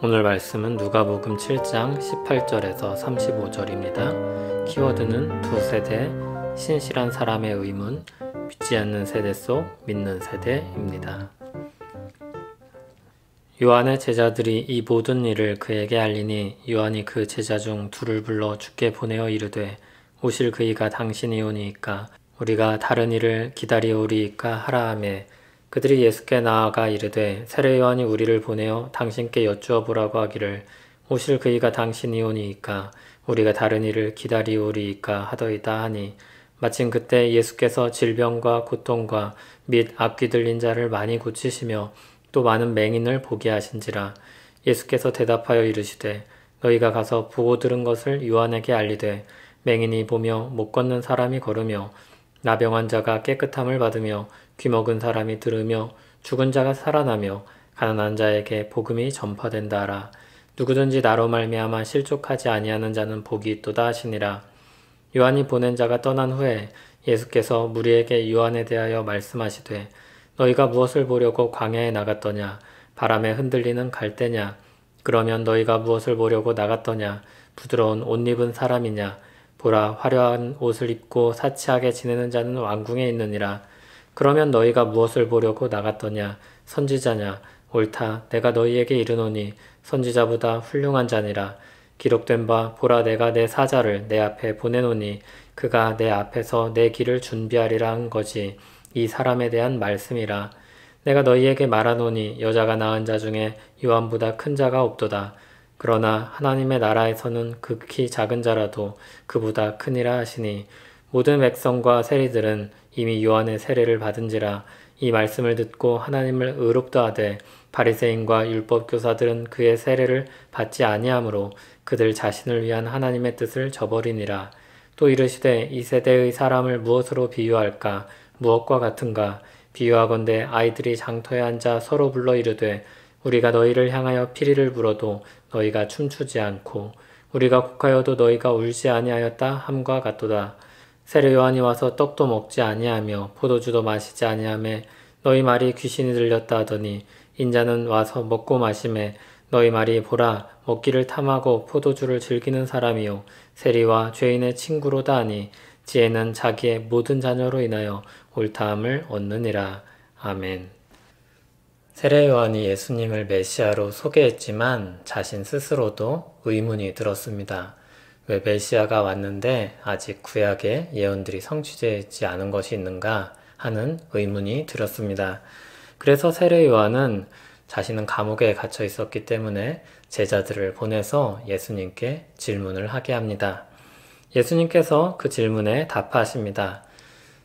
오늘 말씀은 누가복음 7장 18절에서 35절입니다. 키워드는 두 세대, 신실한 사람의 의문, 믿지 않는 세대 속 믿는 세대입니다. 요한의 제자들이 이 모든 일을 그에게 알리니 요한이 그 제자 중 둘을 불러 주께 보내어 이르되 오실 그이가 당신이오니이까 우리가 다른 일을 기다리오리이까 하라 하매 그들이 예수께 나아가 이르되 세례 요한이 우리를 보내어 당신께 여쭈어 보라고 하기를 오실 그이가 당신이오니이까 우리가 다른 일을 기다리오리이까 하더이다 하니 마침 그때 예수께서 질병과 고통과 및 앞귀 들린 자를 많이 고치시며 또 많은 맹인을 보게 하신지라. 예수께서 대답하여 이르시되 너희가 가서 보고 들은 것을 요한에게 알리되 맹인이 보며 못 걷는 사람이 걸으며 나병한 자가 깨끗함을 받으며 귀먹은 사람이 들으며 죽은 자가 살아나며 가난한 자에게 복음이 전파된다 하라. 누구든지 나로 말미암아 실족하지 아니하는 자는 복이 있도다 하시니라. 요한이 보낸 자가 떠난 후에 예수께서 무리에게 요한에 대하여 말씀하시되 너희가 무엇을 보려고 광야에 나갔더냐? 바람에 흔들리는 갈대냐? 그러면 너희가 무엇을 보려고 나갔더냐? 부드러운 옷 입은 사람이냐? 보라, 화려한 옷을 입고 사치하게 지내는 자는 왕궁에 있느니라. 그러면 너희가 무엇을 보려고 나갔더냐? 선지자냐? 옳다, 내가 너희에게 이르노니 선지자보다 훌륭한 자니라. 기록된 바 보라, 내가 내 사자를 내 앞에 보내노니 그가 내 앞에서 내 길을 준비하리라 한 것이 이 사람에 대한 말씀이라. 내가 너희에게 말하노니 여자가 낳은 자 중에 요한보다 큰 자가 없도다. 그러나 하나님의 나라에서는 극히 작은 자라도 그보다 크니라 하시니 모든 백성과 세리들은 이미 요한의 세례를 받은지라. 이 말씀을 듣고 하나님을 의롭다 하되 바리새인과 율법 교사들은 그의 세례를 받지 아니하므로 그들 자신을 위한 하나님의 뜻을 저버리니라. 또 이르시되 이 세대의 사람을 무엇으로 비유할까? 무엇과 같은가? 비유하건대 아이들이 장터에 앉아 서로 불러 이르되 우리가 너희를 향하여 피리를 불어도 너희가 춤추지 않고 우리가 곡하여도 너희가 울지 아니하였다 함과 같도다. 세례 요한이 와서 떡도 먹지 아니하며 포도주도 마시지 아니하며 너희 말이 귀신이 들렸다 하더니 인자는 와서 먹고 마시매 너희 말이 보라 먹기를 탐하고 포도주를 즐기는 사람이요 세리와 죄인의 친구로다 하니 지혜는 자기의 모든 자녀로 인하여 옳다함을 얻느니라. 아멘. 세례 요한이 예수님을 메시아로 소개했지만 자신 스스로도 의문이 들었습니다. 왜 메시아가 왔는데 아직 구약의 예언들이 성취되지 않은 것이 있는가 하는 의문이 들었습니다. 그래서 세례 요한은 자신은 감옥에 갇혀 있었기 때문에 제자들을 보내서 예수님께 질문을 하게 합니다. 예수님께서 그 질문에 답하십니다.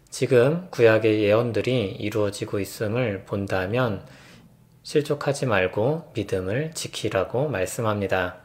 지금 구약의 예언들이 이루어지고 있음을 본다면 실족하지 말고 믿음을 지키라고 말씀합니다.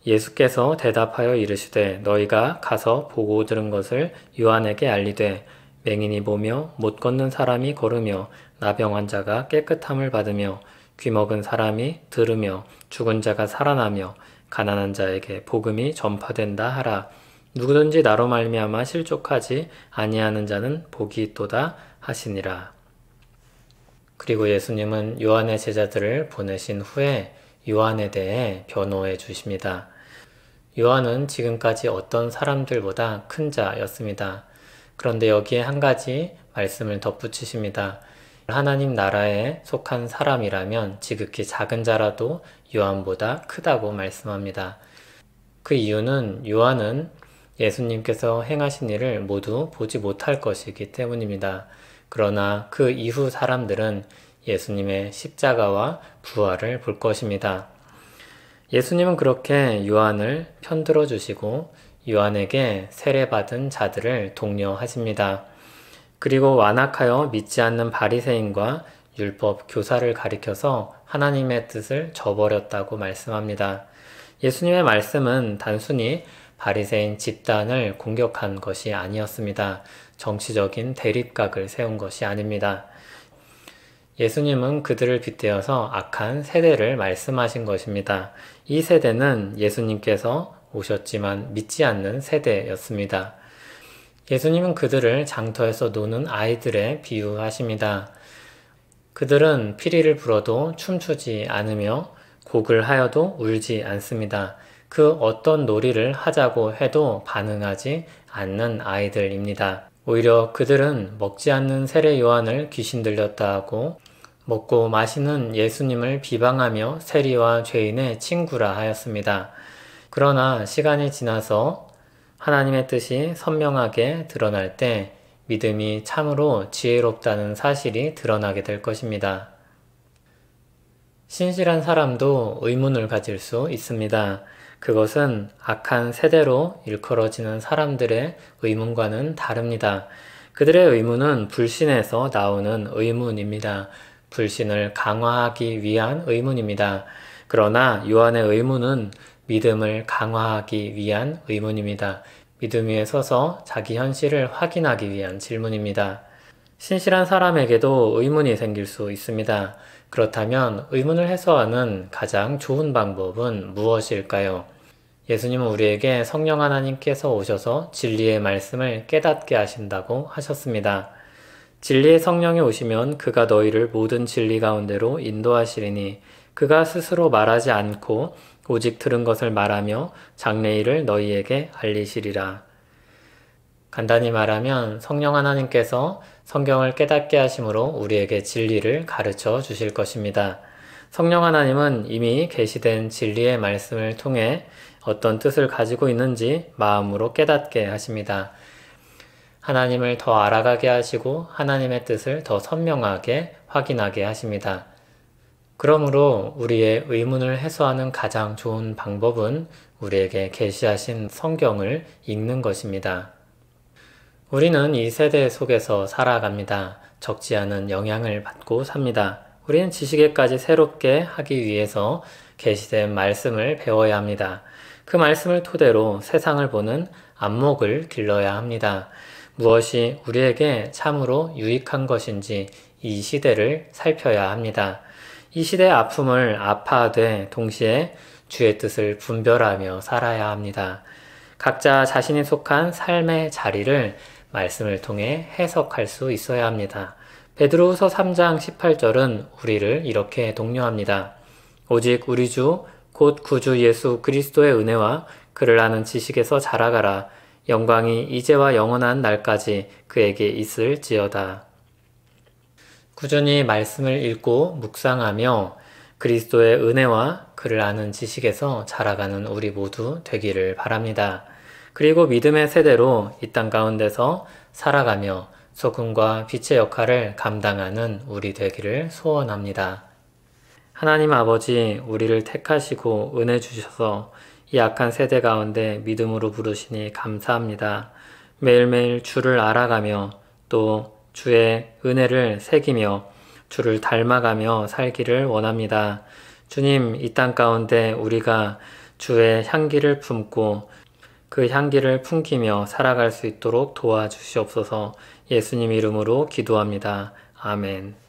예수께서 대답하여 이르시되 너희가 가서 보고 들은 것을 요한에게 알리되 맹인이 보며 못 걷는 사람이 걸으며 나병 환자가 깨끗함을 받으며 귀먹은 사람이 들으며 죽은 자가 살아나며 가난한 자에게 복음이 전파된다 하라. 누구든지 나로 말미암아 실족하지 아니하는 자는 복이 있도다 하시니라. 그리고 예수님은 요한의 제자들을 보내신 후에 요한에 대해 변호해 주십니다. 요한은 지금까지 어떤 사람들보다 큰 자였습니다. 그런데 여기에 한 가지 말씀을 덧붙이십니다. 하나님 나라에 속한 사람이라면 지극히 작은 자라도 요한보다 크다고 말씀합니다. 그 이유는 요한은 예수님께서 행하신 일을 모두 보지 못할 것이기 때문입니다. 그러나 그 이후 사람들은 예수님의 십자가와 부활을 볼 것입니다. 예수님은 그렇게 요한을 편들어 주시고 요한에게 세례받은 자들을 독려하십니다. 그리고 완악하여 믿지 않는 바리새인과 율법 교사를 가리켜서 하나님의 뜻을 저버렸다고 말씀합니다. 예수님의 말씀은 단순히 바리새인 집단을 공격한 것이 아니었습니다. 정치적인 대립각을 세운 것이 아닙니다. 예수님은 그들을 빗대어서 악한 세대를 말씀하신 것입니다. 이 세대는 예수님께서 오셨지만 믿지 않는 세대였습니다. 예수님은 그들을 장터에서 노는 아이들에 비유하십니다. 그들은 피리를 불어도 춤추지 않으며 곡을 하여도 울지 않습니다. 그 어떤 놀이를 하자고 해도 반응하지 않는 아이들입니다. 오히려 그들은 먹지 않는 세례 요한을 귀신 들렸다 하고 먹고 마시는 예수님을 비방하며 세리와 죄인의 친구라 하였습니다. 그러나 시간이 지나서 하나님의 뜻이 선명하게 드러날 때 믿음이 참으로 지혜롭다는 사실이 드러나게 될 것입니다. 신실한 사람도 의문을 가질 수 있습니다. 그것은 악한 세대로 일컬어지는 사람들의 의문과는 다릅니다. 그들의 의문은 불신에서 나오는 의문입니다. 불신을 강화하기 위한 의문입니다. 그러나 요한의 의문은 믿음을 강화하기 위한 의문입니다. 믿음 위에 서서 자기 현실을 확인하기 위한 질문입니다. 신실한 사람에게도 의문이 생길 수 있습니다. 그렇다면 의문을 해소하는 가장 좋은 방법은 무엇일까요? 예수님은 우리에게 성령 하나님께서 오셔서 진리의 말씀을 깨닫게 하신다고 하셨습니다. 진리의 성령이 오시면 그가 너희를 모든 진리 가운데로 인도하시리니 그가 스스로 말하지 않고 오직 들은 것을 말하며 장래일을 너희에게 알리시리라. 간단히 말하면 성령 하나님께서 성경을 깨닫게 하심으로 우리에게 진리를 가르쳐 주실 것입니다. 성령 하나님은 이미 계시된 진리의 말씀을 통해 어떤 뜻을 가지고 있는지 마음으로 깨닫게 하십니다. 하나님을 더 알아가게 하시고 하나님의 뜻을 더 선명하게 확인하게 하십니다. 그러므로 우리의 의문을 해소하는 가장 좋은 방법은 우리에게 계시하신 성경을 읽는 것입니다. 우리는 이 세대 속에서 살아갑니다. 적지 않은 영향을 받고 삽니다. 우리는 지식에까지 새롭게 하기 위해서 계시된 말씀을 배워야 합니다. 그 말씀을 토대로 세상을 보는 안목을 길러야 합니다. 무엇이 우리에게 참으로 유익한 것인지 이 시대를 살펴야 합니다. 이 시대의 아픔을 아파하되 동시에 주의 뜻을 분별하며 살아야 합니다. 각자 자신이 속한 삶의 자리를 말씀을 통해 해석할 수 있어야 합니다. 베드로후서 3장 18절은 우리를 이렇게 독려합니다. 오직 우리 주 곧 구주 예수 그리스도의 은혜와 그를 아는 지식에서 자라가라. 영광이 이제와 영원한 날까지 그에게 있을지어다. 꾸준히 말씀을 읽고 묵상하며 그리스도의 은혜와 그를 아는 지식에서 자라가는 우리 모두 되기를 바랍니다. 그리고 믿음의 세대로 이 땅 가운데서 살아가며 소금과 빛의 역할을 감당하는 우리 되기를 소원합니다. 하나님 아버지, 우리를 택하시고 은혜 주셔서 이 악한 세대 가운데 믿음으로 부르시니 감사합니다. 매일매일 주를 알아가며 또 주의 은혜를 새기며 주를 닮아가며 살기를 원합니다. 주님, 이 땅 가운데 우리가 주의 향기를 품고 그 향기를 풍기며 살아갈 수 있도록 도와주시옵소서. 예수님 이름으로 기도합니다. 아멘.